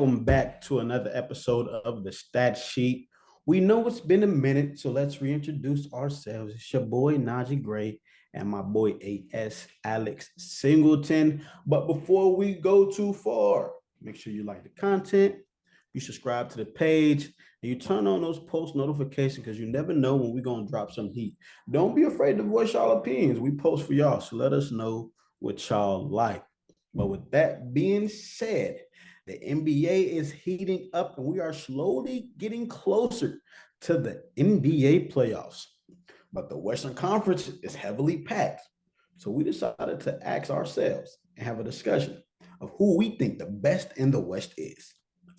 welcome back to another episode of the Stat Sheet. We know it's been a minute, so let's reintroduce ourselves. It's your boy Najee Gray and my boy AS Alex Singleton. But before we go too far, make sure you like the content, you subscribe to the page, and you turn on those post notifications because you never know when we're going to drop some heat. Don't be afraid to voice y'all opinions. We post for y'all, so let us know what y'all like. But with that being said, the NBA is heating up and we are slowly getting closer to the NBA playoffs. But the Western Conference is heavily packed. So we decided to ask ourselves and have a discussion of who we think the best in the West is.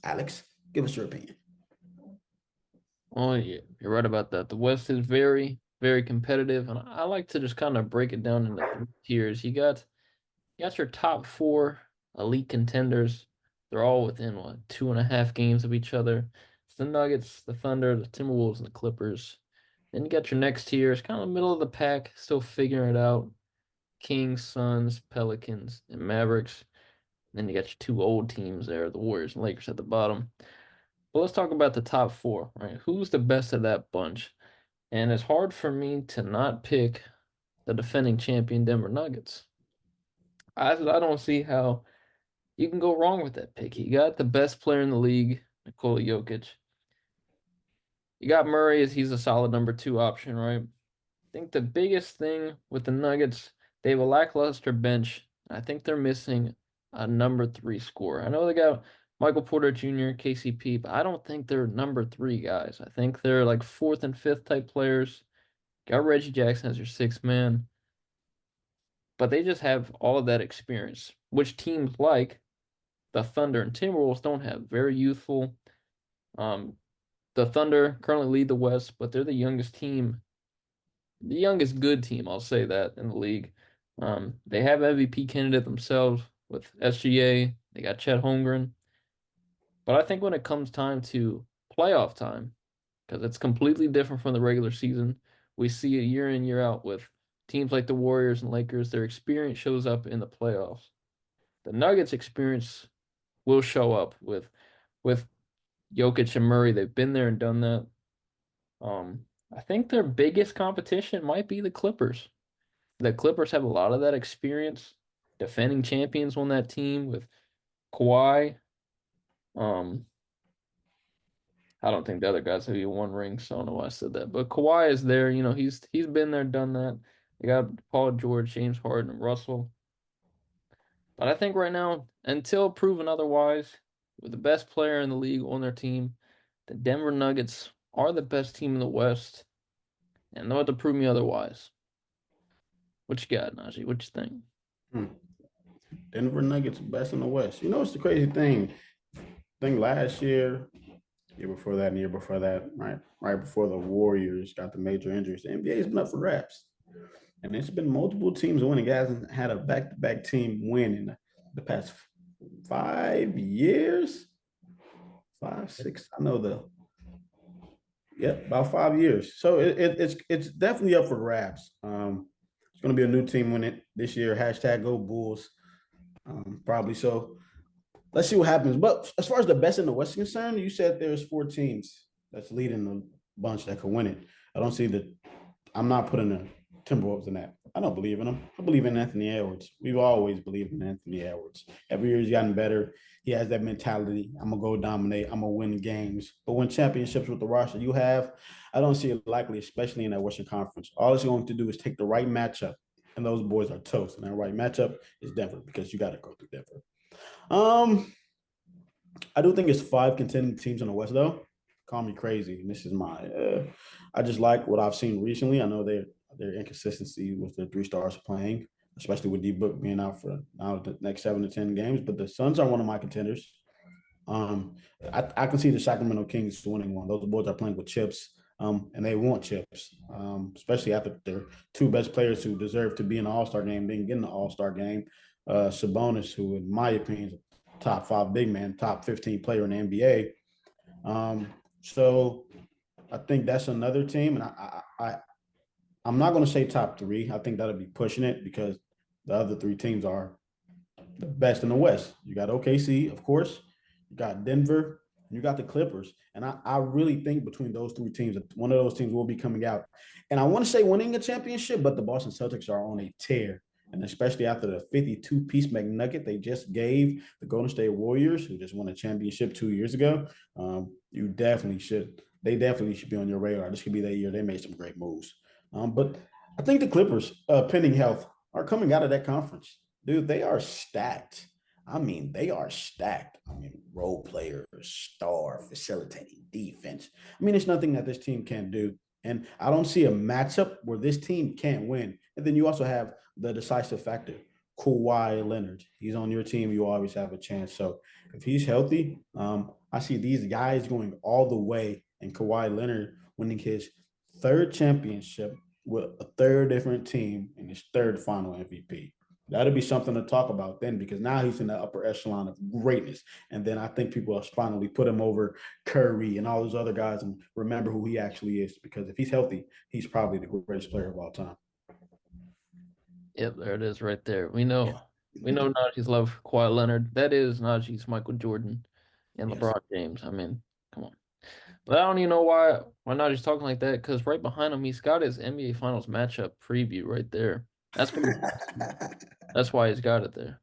Alex, give us your opinion. Oh yeah, you're right about that. The West is very, very competitive, and I like to just kind of break it down into three tiers. You got your top four elite contenders. They're all within what 2.5 games of each other. It's the Nuggets, the Thunder, the Timberwolves, and the Clippers. Then you got your next tier. It's kind of middle of the pack, still figuring it out. Kings, Suns, Pelicans, and Mavericks. Then you got your two old teams there, the Warriors and Lakers at the bottom. But let's talk about the top four, right? Who's the best of that bunch? And it's hard for me to not pick the defending champion Denver Nuggets. I don't see how you can go wrong with that pick. You got the best player in the league, Nikola Jokic. You got Murray as he's a solid number two option, right? I think the biggest thing with the Nuggets, they have a lackluster bench. I think they're missing a number three scorer. I know they got Michael Porter Jr., KCP, but I don't think they're number three guys. I think they're like fourth and fifth type players. Got Reggie Jackson as your sixth man, but they just have all of that experience, which teams like the Thunder and Timberwolves don't have. Very youthful. Um, the Thunder currently lead the West, but they're the youngest team, the youngest good team, I'll say that, in the league. They have MVP candidate themselves with SGA. They got Chet Holmgren. But I think when it comes time to playoff time, because it's completely different from the regular season, we see it year in, year out with teams like the Warriors and Lakers. Their experience shows up in the playoffs. The Nuggets experience will show up with Jokic and Murray. They've been there and done that. I think their biggest competition might be the Clippers. The Clippers have a lot of that experience. Defending champions on that team with Kawhi. Um, I don't think the other guys have even one ring, so I don't know why I said that. But Kawhi is there. He's been there, done that. They got Paul George, James Harden, and Russell. But I think right now, until proven otherwise, with the best player in the league on their team, the Denver Nuggets are the best team in the West, and they'll have to prove me otherwise. What you got, Najee? What you think? Hmm. Denver Nuggets best in the West. You know, it's the crazy thing. I think last year before that, and the year before that, right before the Warriors got the major injuries, the NBA's been up for grabs. And it's been multiple teams winning. Guys hasn't had a back-to-back team win in the past 5 years. 5, 6. I know about 5 years. So it's definitely up for grabs. It's going to be a new team win it this year. Hashtag Go Bulls. Probably so. Let's see what happens. But as far as the best in the West is concerned, you said there's four teams that's leading the bunch that could win it. I don't see the. I'm not putting the Timberwolves in that. I don't believe in them. I believe in Anthony Edwards. We've always believed in Anthony Edwards. Every year he's gotten better. He has that mentality. I'm gonna go dominate. I'm gonna win games. But when championships with the roster you have, I don't see it likely, especially in that Western Conference. All it's going to do is take the right matchup, and those boys are toast. And that right matchup is Denver because you got to go through Denver. Um, I do think it's five contending teams in the West, though. Call me crazy. And this is my. I just like what I've seen recently. I know their inconsistency with the three stars playing, especially with D Book being out for now the next 7 to 10 games. But the Suns are one of my contenders. Um, I can see the Sacramento Kings winning one. Those boys are playing with chips, and they want chips, especially after their two best players who deserve to be in the All Star game didn't get in the All Star game. Sabonis, who in my opinion is a top five big man, top 15 player in the NBA. So I think that's another team, and I'm not going to say top three. I think that'll be pushing it because the other three teams are the best in the West. You got OKC, of course. you got Denver, and you got the Clippers. And I really think between those three teams, one of those teams will be coming out. And I want to say winning a championship, but the Boston Celtics are on a tear. And especially after the 52-piece McNugget they just gave the Golden State Warriors, who just won a championship 2 years ago, you definitely should. They definitely should be on your radar. This could be that year. They made some great moves. But I think the Clippers, pending health, are coming out of that conference. Dude, they are stacked. I mean, they are stacked. I mean, role players, star, facilitating defense. I mean, it's nothing that this team can't do. And I don't see a matchup where this team can't win. And then you also have the decisive factor, Kawhi Leonard. He's on your team. You always have a chance. So if he's healthy, I see these guys going all the way and Kawhi Leonard winning his third championship with a third different team and his third final MVP. That'll be something to talk about then because now he's in the upper echelon of greatness. And then I think people will finally put him over Curry and all those other guys and remember who he actually is. Because if he's healthy, he's probably the greatest player of all time. Yep, there it is right there. We know Najee's love for Kawhi Leonard. That is Najee's Michael Jordan and Yes. LeBron James. I mean, come on. But I don't even know why Najee's talking like that, because right behind him, he's got his NBA Finals matchup preview right there. That's gonna be awesome. That's why he's got it there.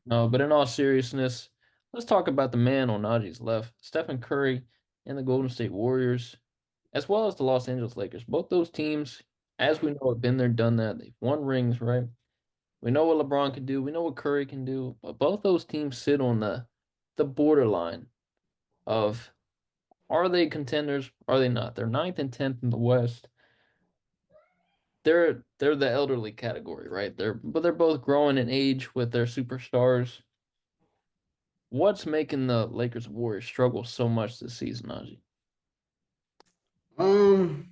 No, but in all seriousness, let's talk about the man on Najee's left, Stephen Curry and the Golden State Warriors, as well as the Los Angeles Lakers. Both those teams, as we know, have been there, done that. They've won rings, right? We know what LeBron can do. We know what Curry can do. But both those teams sit on the borderline of, are they contenders? Are they not? They're ninth and tenth in the West. They're the elderly category, right? They're both growing in age with their superstars. What's making the Lakers and Warriors struggle so much this season, Najee? um,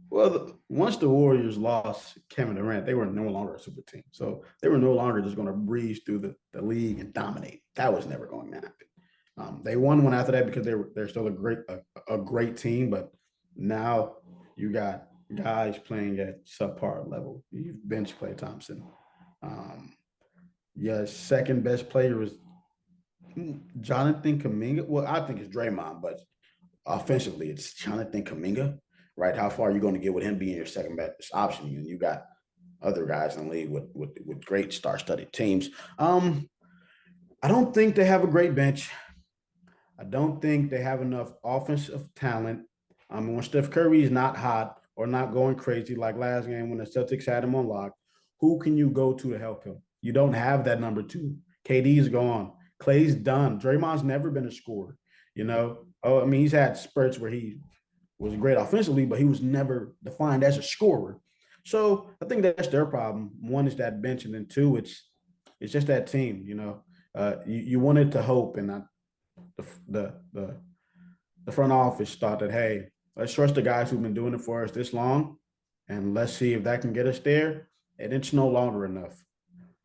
Well, once the Warriors lost Kevin Durant, they were no longer a super team. So they were no longer just going to breeze through the league and dominate. That was never going to happen. They won one after that because they're still a great team, but now you got guys playing at subpar level. You bench Klay Thompson. Um, yeah, second best player is Jonathan Kaminga. Well, I think it's Draymond, but offensively, it's Jonathan Kaminga, right? How far are you going to get with him being your second best option? And you got other guys in the league with great star-studded teams. I don't think they have a great bench. I don't think they have enough offensive talent. I mean, when Steph Curry is not hot or not going crazy like last game when the Celtics had him on lock, who can you go to help him? You don't have that number two. KD's gone. Clay's done. Draymond's never been a scorer. You know, oh, I mean, he's had spurts where he was great offensively, but he was never defined as a scorer. So I think that's their problem. One is that bench, and then two, it's just that team. You wanted to hope, and the the the the front office thought that, hey, let's trust the guys who've been doing it for us this long, and let's see if that can get us there. And it's no longer enough.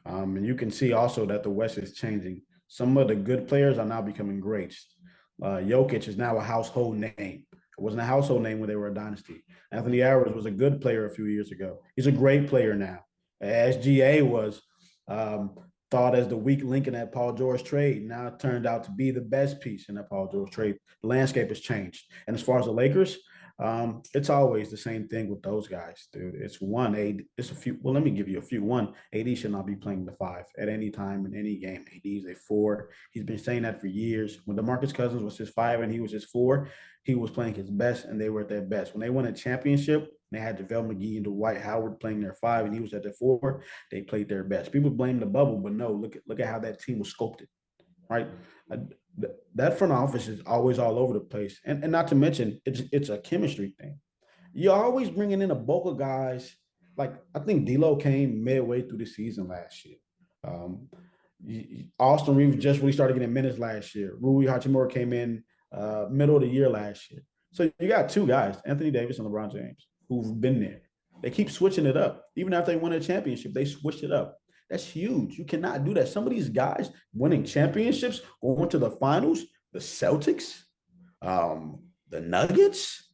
And you can see also that the West is changing. Some of the good players are now becoming greats. Jokic is now a household name. It wasn't a household name when they were a dynasty. Anthony Edwards was a good player a few years ago. He's a great player now. SGA was um, thought as the weak link in that Paul George trade. Now it turned out to be the best piece in that Paul George trade. The landscape has changed. And as far as the Lakers, it's always the same thing with those guys, dude. It's one AD. It's a few. Well, let me give you a few. One, AD should not be playing the five at any time in any game. AD is a four. He's been saying that for years. When DeMarcus Cousins was his five and he was his four, he was playing his best and they were at their best. When they won a championship, they had JaVale McGee and Dwight Howard playing their five and he was at their four. They played their best. People blame the bubble, but no, look at how that team was sculpted, right? Uh, that front office is always all over the place, and not to mention it's a chemistry thing. You're always bringing in a bulk of guys. Like I think D'Lo came midway through the season last year. Um, Austin Reeves just really started getting minutes last year. Rui Hachimura came in middle of the year last year. So you got two guys, Anthony Davis and LeBron James, who've been there. They keep switching it up. Even after they win a championship, they switched it up. That's huge. You cannot do that. Some of these guys winning championships, going to the finals, the Celtics, the Nuggets,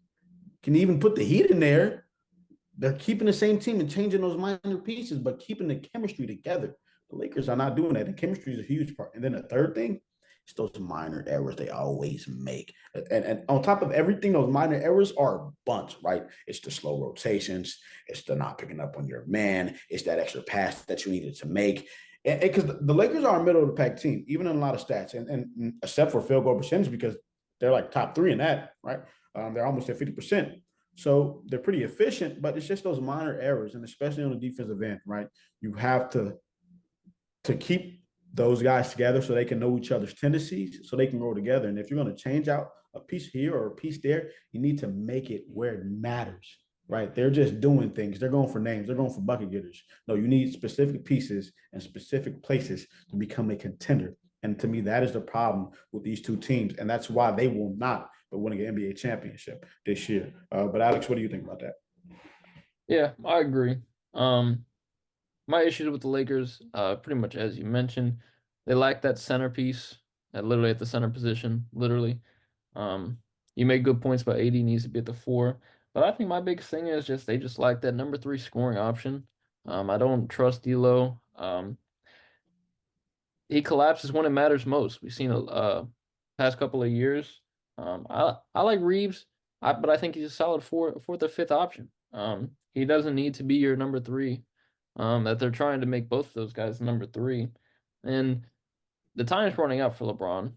can even put the Heat in there. They're keeping the same team and changing those minor pieces, but keeping the chemistry together. The Lakers are not doing that. And chemistry is a huge part. And then the third thing It's those minor errors they always make. And on top of everything, those minor errors are a bunch, right? It's the slow rotations, it's the not picking up on your man, it's that extra pass that you needed to make. And because the Lakers are a middle of the pack team, even in a lot of stats, and except for field goal percentage, because they're like top three in that, right? They're almost at 50%. So they're pretty efficient, but it's just those minor errors, and especially on the defensive end, right? You have to keep those guys together so they can know each other's tendencies, so they can grow together. And if you're going to change out a piece here or a piece there, you need to make it where it matters, right? They're just doing things. They're going for names. They're going for bucket getters. No, you need specific pieces and specific places to become a contender. And to me, that is the problem with these two teams. And that's why they will not be winning an NBA championship this year. But Alex, what do you think about that? Yeah, I agree. Um, my issues with the Lakers, pretty much as you mentioned, they lack that centerpiece, literally at the center position, literally. Um, you make good points about AD needs to be at the four, but I think my biggest thing is just they just lack that number three scoring option. I don't trust D'Lo. He collapses when it matters most. We've seen past couple of years. I like Reeves, but I think he's a solid fourth or fifth option. He doesn't need to be your number three. That they're trying to make both of those guys number three, and the time's running out for LeBron.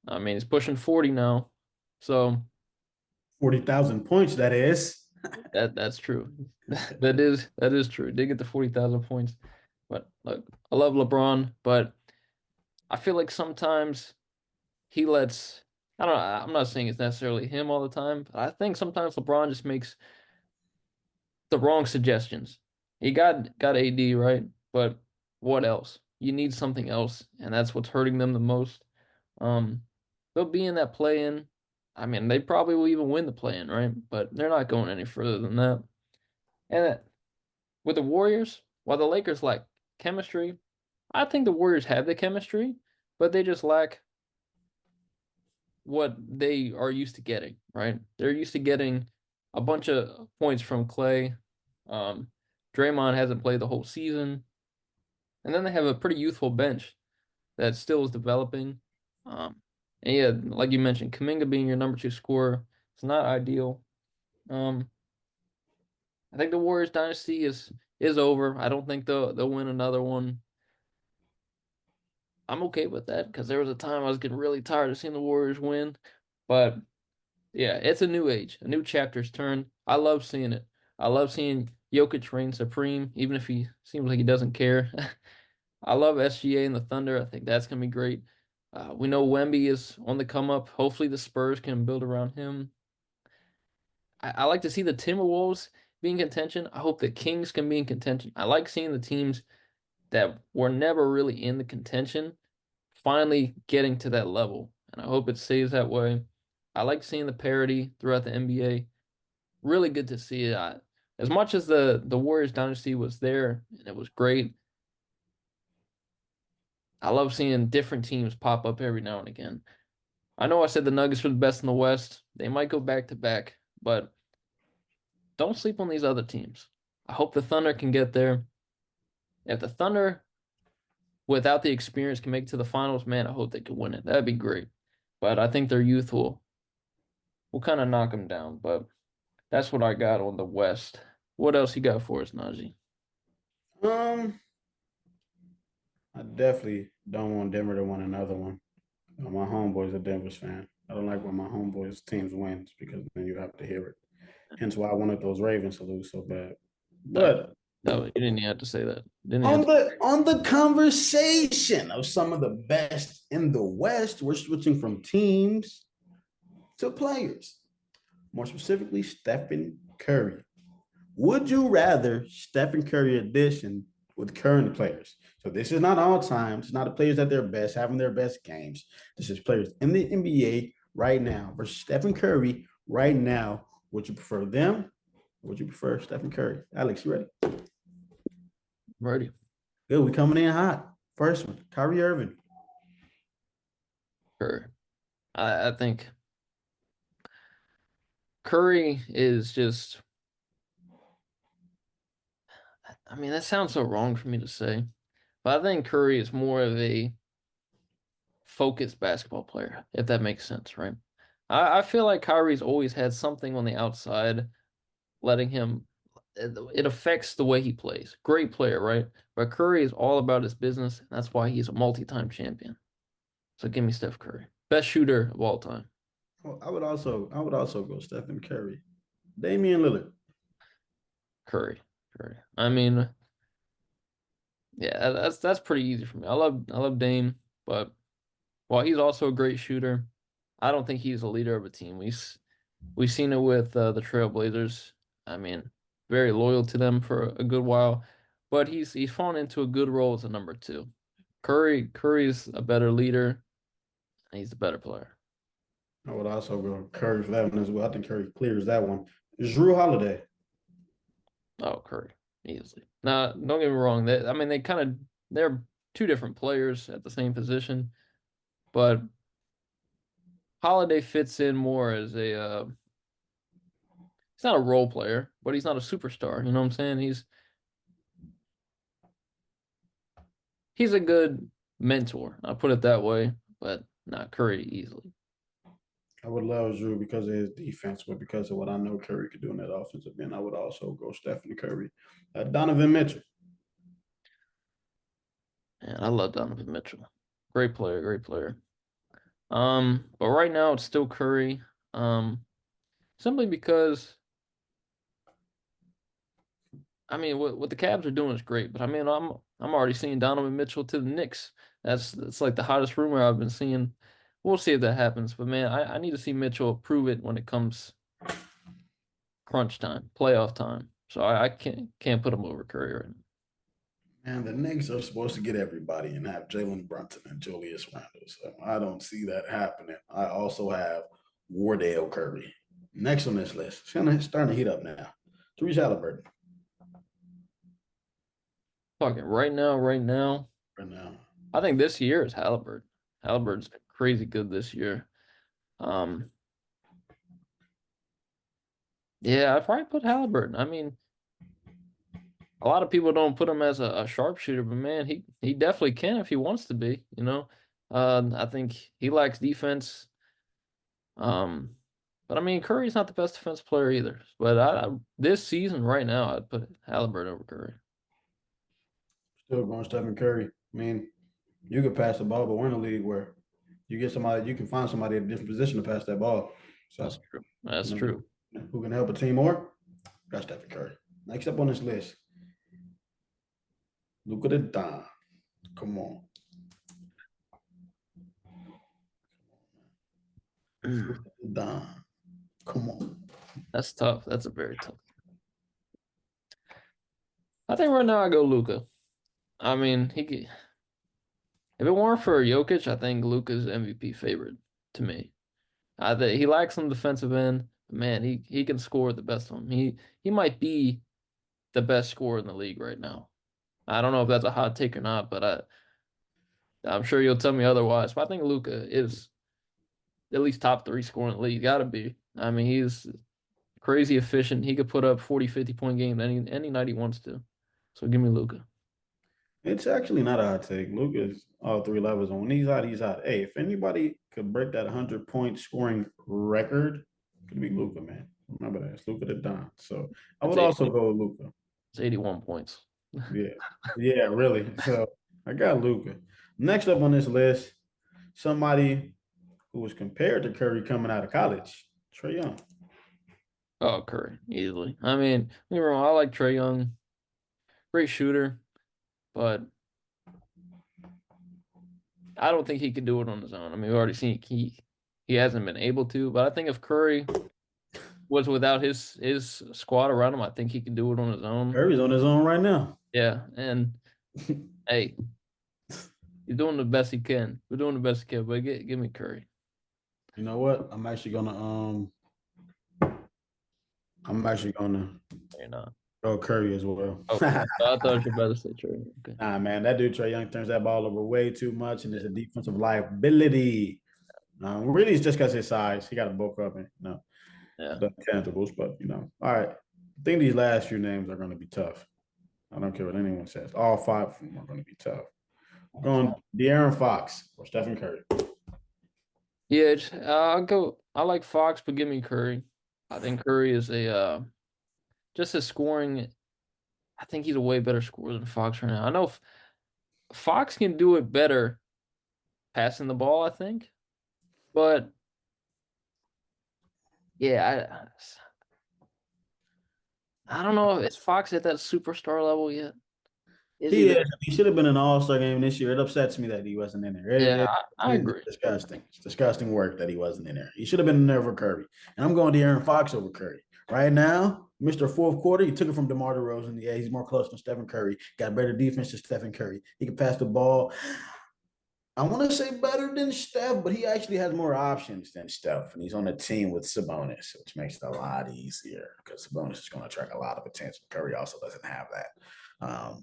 I mean, he's pushing 40 now, so 40,000 points, that is. that's true. That is true. Did get the 40,000 points, but look, I love LeBron, but I feel like sometimes he lets I don't know, I'm not saying it's necessarily him all the time, but I think sometimes LeBron just makes the wrong suggestions. He got AD right, but what else? You need something else, and that's what's hurting them the most. Um, they'll be in that play-in. I mean, they probably will even win the play-in, right? But they're not going any further than that. And with the Warriors, while the Lakers lack chemistry, I think the Warriors have the chemistry, but they just lack what they are used to getting, right? They're used to getting a bunch of points from Clay. Um, Draymond hasn't played the whole season. And then they have a pretty youthful bench that still is developing. Um, and yeah, like you mentioned, Kuminga being your number two scorer, it's not ideal. Um, I think the Warriors dynasty is over. I don't think they'll win another one. I'm okay with that because there was a time I was getting really tired of seeing the Warriors win. But yeah, it's a new age, a new chapter's turn. I love seeing it. I love seeing Jokic reign supreme, even if he seems like he doesn't care. I love SGA and the Thunder. I think that's gonna be great. We know Wemby is on the come up. Hopefully, the Spurs can build around him. I like to see the Timberwolves be in contention. I hope the Kings can be in contention. I like seeing the teams that were never really in the contention finally getting to that level, and I hope it stays that way. I like seeing the parity throughout the NBA. Really good to see it. As much as the Warriors dynasty was there and it was great, I love seeing different teams pop up every now and again. I know I said the Nuggets were the best in the West. They might go back to back, but don't sleep on these other teams. I hope the Thunder can get there. If the Thunder, without the experience, can make it to the finals, man, I hope they can win it. That'd be great. But I think their youth will kind of knock them down. But that's what I got on the West. What else you got for us, Najee? Um, I definitely don't want Denver to win another one. My homeboy's a Denver's fan. I don't like when my homeboys' teams wins because then you have to hear it. Hence why I wanted those Ravens to lose so bad. No, But no, you didn't even have to say that. Didn't have on to. the conversation of some of the best in the West, we're switching from teams to players. More specifically, Stephen Curry. Would you rather Stephen Curry addition with current players? So this is not all time. It's not the players at their best, having their best games. This is players in the NBA right now versus Stephen Curry right now. Would you prefer them? Would you prefer Stephen Curry? Alex, you ready? Ready. Good. We coming in hot. First one, Kyrie Irving. Sure. I think Curry is just, I mean, that sounds so wrong for me to say, but I think Curry is more of a focused basketball player, if that makes sense, right? I feel like Kyrie's always had something on the outside letting him it affects the way he plays. Great player, right? But Curry is all about his business, and that's why he's a multi-time champion. So give me Steph Curry. Best shooter of all time. Well, I would also go Stephen Curry. Damian Lillard. Curry. Curry. I mean, yeah, that's pretty easy for me. I love Dame, but while he's also a great shooter, I don't think he's a leader of a team. We've seen it with the Trailblazers. I mean, very loyal to them for a good while, but he's fallen into a good role as a number two. Curry's a better leader, and he's a better player. I would also go Curry for that one as well. I think Curry clears that one. Drew Holiday. Oh, Curry, easily. Now, don't get me wrong. I mean, they're two different players at the same position, but Holiday fits in more as a he's not a role player, but he's not a superstar. You know what I'm saying? He's a good mentor. I'll put it that way, but not Curry easily. I would love Drew because of his defense, but because of what I know Curry could do in that offensive end, I would also go Stephen Curry. Donovan Mitchell. And I love Donovan Mitchell. Great player, great player. But right now it's still Curry. Simply because I mean what the Cavs are doing is great, but I mean I'm already seeing Donovan Mitchell to the Knicks. That's like the hottest rumor I've been seeing. We'll see if that happens. But man, I need to see Mitchell prove it when it comes crunch time, playoff time. So I can't put him over Curry right now. And the Knicks are supposed to get everybody and have Jalen Brunson and Julius Randle. So I don't see that happening. I also have Wardale Curry. Next on this list. It's starting to heat up now. Therese Halliburton. Talking right now, right now. Right now. I think this year is Halliburton. Halliburton's been crazy good this year. Um, yeah, I'd probably put Halliburton. I mean, a lot of people don't put him as a sharpshooter, but man, he definitely can if he wants to be, you know. I think he lacks defense. Um, but I mean, Curry's not the best defensive player either. But this season right now, I'd put Halliburton over Curry. Still going Stephen Curry. I mean, you could pass the ball, but we're in a league where you can find somebody in a different position to pass that ball. That's So, true. you That's know, true. who can help a team more? Got Stephen Curry. Next up on this list, Luka the Don. Come on. Mm, Don. Come on. that's tough. That's a very tough. I think right now I go Luca. I mean, if it weren't for Jokic, I think Luca's MVP favorite to me. I think he lacks some defensive end. But man, he can score the best of them. He might be the best scorer in the league right now. I don't know if that's a hot take or not, but I'm sure you'll tell me otherwise. But I think Luca is at least top three scorer in the league. Got to be. I mean, he's crazy efficient. He could put up 40, 50-point games any night he wants to. So give me Luca. It's actually not a hot take. Luka's all three levels. And when he's hot, he's hot. Hey, if anybody could break that 100-point scoring record, it could be Luka, man. Remember that. It's Luka the Don. So I It's would also go with Luka. 81 points. Yeah. Yeah, really. So I got Luka. Next up on this list, somebody who was compared to Curry coming out of college, Trey Young. Oh, Curry, easily. I mean, don't get me wrong, I like Trey Young, great shooter, but I don't think he could do it on his own. I mean, we've already seen he hasn't been able to, but I think if Curry was without his squad around him, I think he can do it on his own. Curry's on his own right now. Yeah, and hey, he's doing the best he can. We're doing the best he can, but give me Curry. You know what? I'm actually gonna You're not. go Curry as well. Okay, I thought you were about to say Trey. Okay, Nah, man, that dude Trey Young turns that ball over way too much, and is a defensive liability. Really, it's just because his size. He got to bulk up and yeah. the tangibles. But all right. I think these last few names are going to be tough. I don't care what anyone says. All five of them are going to be tough. Going De'Aaron Fox or Stephen Curry. Yeah, I'll go. I like Fox, but give me Curry. I think Curry is a just a scoring. I think he's a way better scorer than Fox right now. I know Fox can do it better passing the ball, I think, but yeah, I don't know if it's Fox at that superstar level yet. Is he He there? is. He should have been in the All-Star game this year. It upsets me that he wasn't in there. Yeah, I It's agree. disgusting. It's disgusting work that he wasn't in there. He should have been in there over Curry. And I'm going to Aaron Fox over Curry. Right now, Mr. Fourth Quarter, he took it from DeMar DeRozan. Yeah, he's more close than Stephen Curry. Got better defense than Stephen Curry. He can pass the ball. I want to say better than Steph, but he actually has more options than Steph, and he's on a team with Sabonis, which makes it a lot easier because Sabonis is going to attract a lot of attention. Curry also doesn't have that.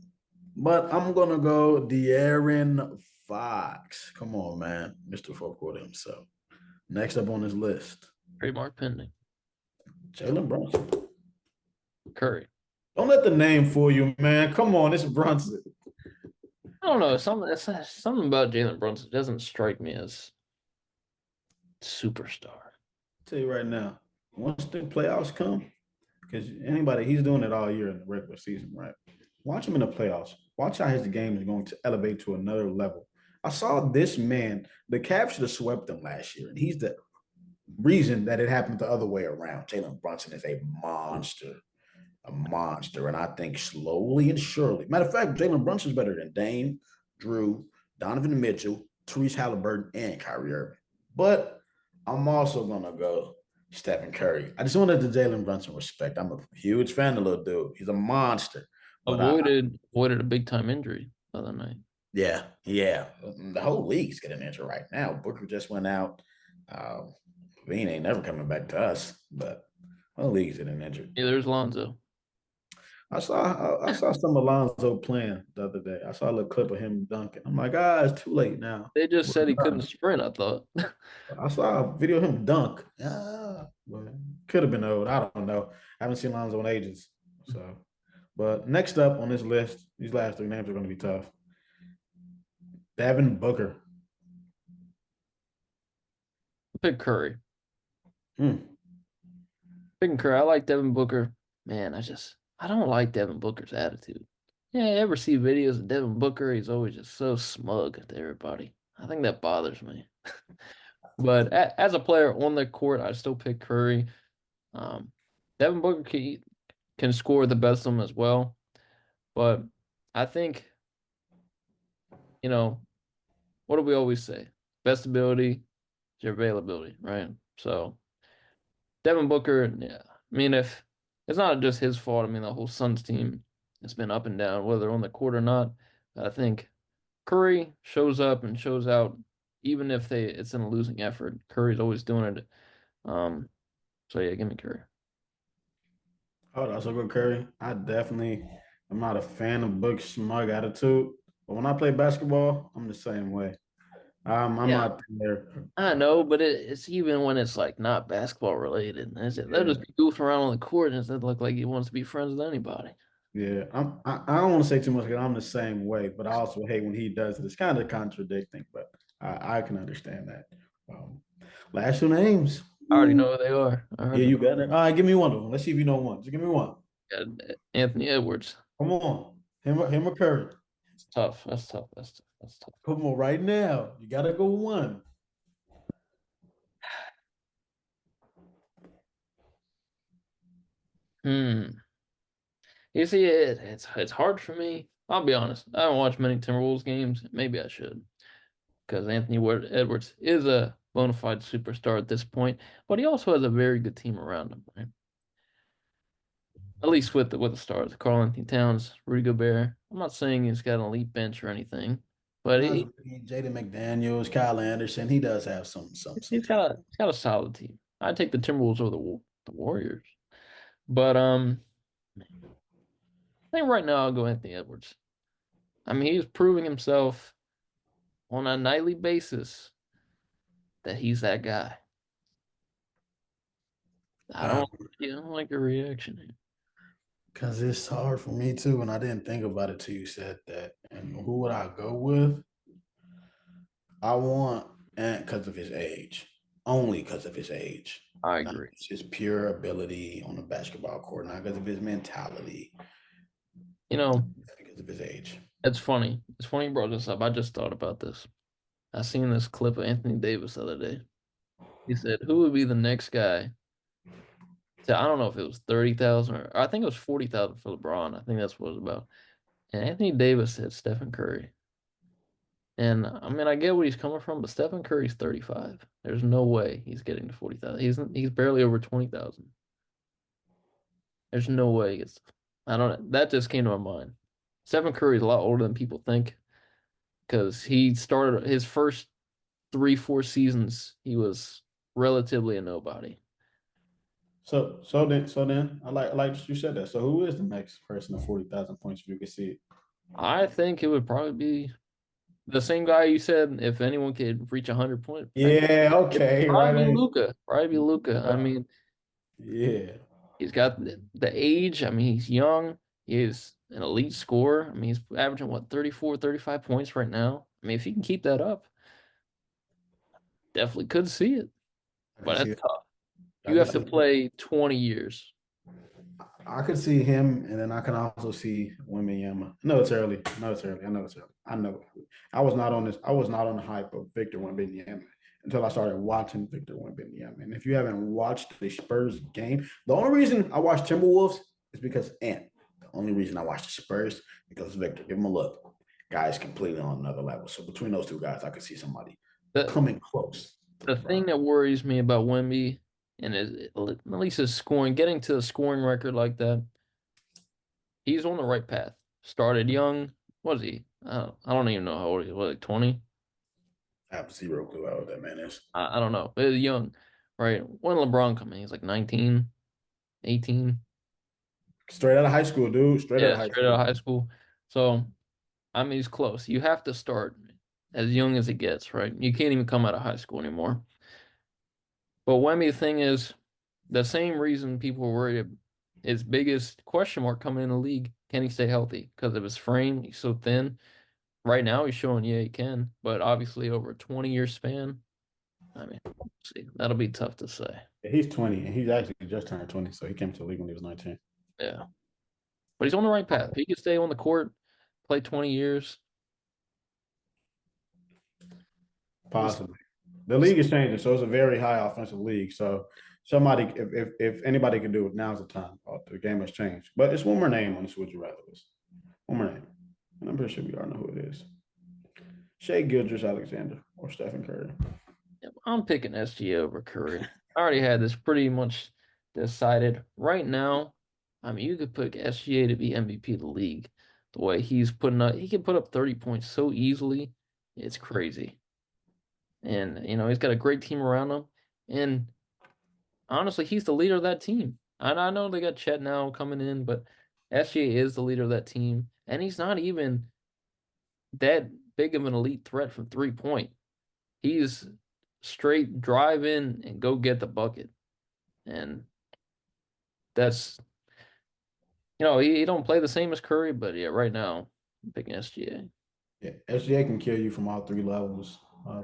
But I'm gonna go De'Aaron Fox. Come on, man, Mr. Fourth Quarter himself. Next up on his list, Trademark pending. Jalen Brunson. Curry. Don't let the name fool you, man. Come on, it's Brunson. I don't know. Something about Jalen Brunson doesn't strike me as superstar. Tell you right now, once the playoffs come, because anybody, he's doing it all year in the regular season, right? Watch him in the playoffs. Watch how his game is going to elevate to another level. I saw this man, the Cavs should have swept him last year, and he's the reason that it happened the other way around. Jalen Brunson is a monster, and I think slowly and surely. Matter of fact, Jalen Brunson is better than Dame, Drew, Donovan Mitchell, Therese Halliburton, and Kyrie Irving. But I'm also gonna go Stephen Curry. I just wanted the Jalen Brunson respect. I'm a huge fan of the little dude. He's a monster. But Avoided a big time injury the other night. yeah. The whole league's getting injured right now. Booker just went out. Veen ain't never coming back to us, but the whole league's getting injured. Yeah, there's Lonzo. I saw some Alonzo playing the other day. I saw a little clip of him dunking. I'm like, it's too late now. They just We're said he couldn't done. sprint, I thought. I saw a video of him dunk. But could have been old. I don't know. I haven't seen Alonzo in ages. So, but next up on this list, these last three names are going to be tough. Devin Booker. Pick Curry. Hmm. Picking Curry. I like Devin Booker. Man, I don't like Devin Booker's attitude. Yeah, you ever see videos of Devin Booker? He's always just so smug to everybody. I think that bothers me. But as a player on the court, I still pick Curry. Um, Devin Booker can score the best of them as well. But I think, you know, what do we always say? Best ability is your availability, right? So Devin Booker, yeah. I mean, if it's not just his fault, I mean, the whole Suns team has been up and down, whether on the court or not. But I think Curry shows up and shows out, even if it's in a losing effort. Curry's always doing it. Um, so yeah, give me Curry. I would also go Curry. I'm not a fan of Book's smug attitude, but when I play basketball, I'm the same way. I'm Yeah, not there. I know, but it's even when it's like not basketball related. They'll Yeah, just be goofing around on the court and it look like he wants to be friends with anybody. yeah. I don't want to say too much because I'm the same way, but I also hate when he does it. It's kind of contradicting, but I can understand that. Um, last two names. I already Ooh. know who they are. I Yeah, already you know. got it. All right, give me one of them. Let's see if you know one. Just give me one. Yeah, Anthony Edwards. Come on. Him or Curry. It's tough. That's tough. That's tough. That's tough. Come on, right now. You got to go one. Hmm. You see, it's hard for me. I'll be honest. I don't watch many Timberwolves games. Maybe I should, because Edwards is a bona fide superstar at this point, but he also has a very good team around him, right? At least with the stars, Karl Anthony Towns, Rudy Gobert. I'm not saying he's got an elite bench or anything, but Nas Reed, Jaden McDaniels, Kyle Anderson. He does have some talent. he's got a solid team. I'd take the Timberwolves over the Warriors, but I think right now I'll go Anthony Edwards. I mean, he's proving himself on a nightly basis that he's that guy. I Uh, don't, you don't like your reaction here. Because it's hard for me too, and I didn't think about it till you said that. And who would I go with? I want Ant because of his age, only because of his age, I not agree. his pure ability on the basketball court, not because of his mentality, You know, because of his age. it's funny. It's funny you brought this up. I just thought about this. I seen this clip of Anthony Davis the other day. He said, "Who would be the next guy?" To, I don't know if it was 30,000 or I think it was 40,000 for LeBron. I think that's what it was about. And Anthony Davis said Stephen Curry. And I mean, I get where he's coming from, but Stephen Curry's 35. There's no way he's getting to 40,000. He's barely over 20,000. There's no way he gets. I don't know. That just came to my mind. Stephen Curry's a lot older than people think because he started his first 3, 4 seasons. He was relatively a nobody. So then, I like you said that. So who is the next person of 40,000 points if you can see it? I think it would probably be the same guy you said. If anyone could reach 100 point, Yeah, it'd okay, right probably be there. Luca. Probably be Luca. I mean, Yeah. he's got the age. I mean, he's young. He's an elite scorer. I mean, he's averaging what 34, 35 points right now. I mean, if he can keep that up, definitely could see it. I can But see that's it. tough. I You can have to see play 20 years. I could see him, and then I can also see Wembanyama. No, it's early. No, it's early. I know it's early. I know. I was not on this. I was not on the hype of Victor Wembanyama until I started watching Victor Wembanyama. And if you haven't watched the Spurs game, the only reason I watched Timberwolves is because Ant. The only reason I watched the Spurs because Victor. Give him a look. Guys completely on another level. So between those two guys, I could see somebody The coming close to the LeBron. thing that worries me about Wemby and at least his scoring, getting to a scoring record like that, he's on the right path. Started young. What is he? I don't even know how old he is. What, like 20? I have zero clue how old that man is. I don't know. But he's young, right? When LeBron come in, he's like 19, 18. Straight out of high school, dude. Straight out of Yeah, high straight out school. of high school. So, I mean, he's close. You have to start as young as it gets, right? You can't even come out of high school anymore. But Wemby, the thing is, the same reason people were worried, his biggest question mark coming in the league, can he stay healthy? Because of his frame, he's so thin. Right now, he's showing, yeah, he can. But obviously, over a 20-year span, I mean, see, that'll be tough to say. Yeah, he's 20, and he's actually just turned 20, so he came to the league when he was 19. Yeah. But he's on the right path. If he can stay on the court, play 20 years, we'll see. Possibly. The We'll see. league is changing, so it's a very high offensive league. So somebody, if anybody can do it, now's the time. The game has changed. But it's one more name on this Would You Rather list. One more name. And I'm pretty sure we already know who it is. Shea Gildress Alexander or Stephen Curry. I'm picking SGA over Curry. I already had this pretty much decided. Right now, I mean, you could pick SGA to be MVP of the league. The way he's putting up, he can put up 30 points so easily. It's crazy. And, he's got a great team around him. And honestly, he's the leader of that team. And I know they got Chet now coming in, but SGA is the leader of that team. And he's not even that big of an elite threat from 3 point. He's straight drive in and go get the bucket. And that's he don't play the same as Curry, but yeah, right now I'm picking SGA. Yeah, SGA can kill you from all three levels.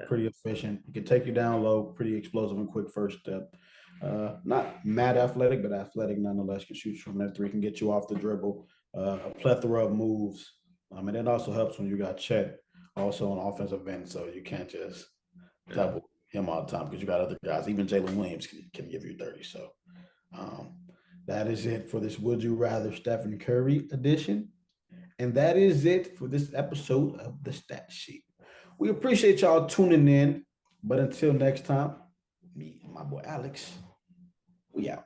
Pretty efficient. He can take you down low, pretty explosive and quick first step. Not mad athletic, but athletic nonetheless. Can shoot from that three, can get you off the dribble. A plethora of moves. And it also helps when you got Chet also on offensive end, so you can't just Yeah. double him all the time because you got other guys. Even Jalen Williams can give you 30. So um, that is it for this Would You Rather Stephen Curry edition. And that is it for this episode of the Stat Sheet. We appreciate y'all tuning in. But until next time, me and my boy Alex, we out.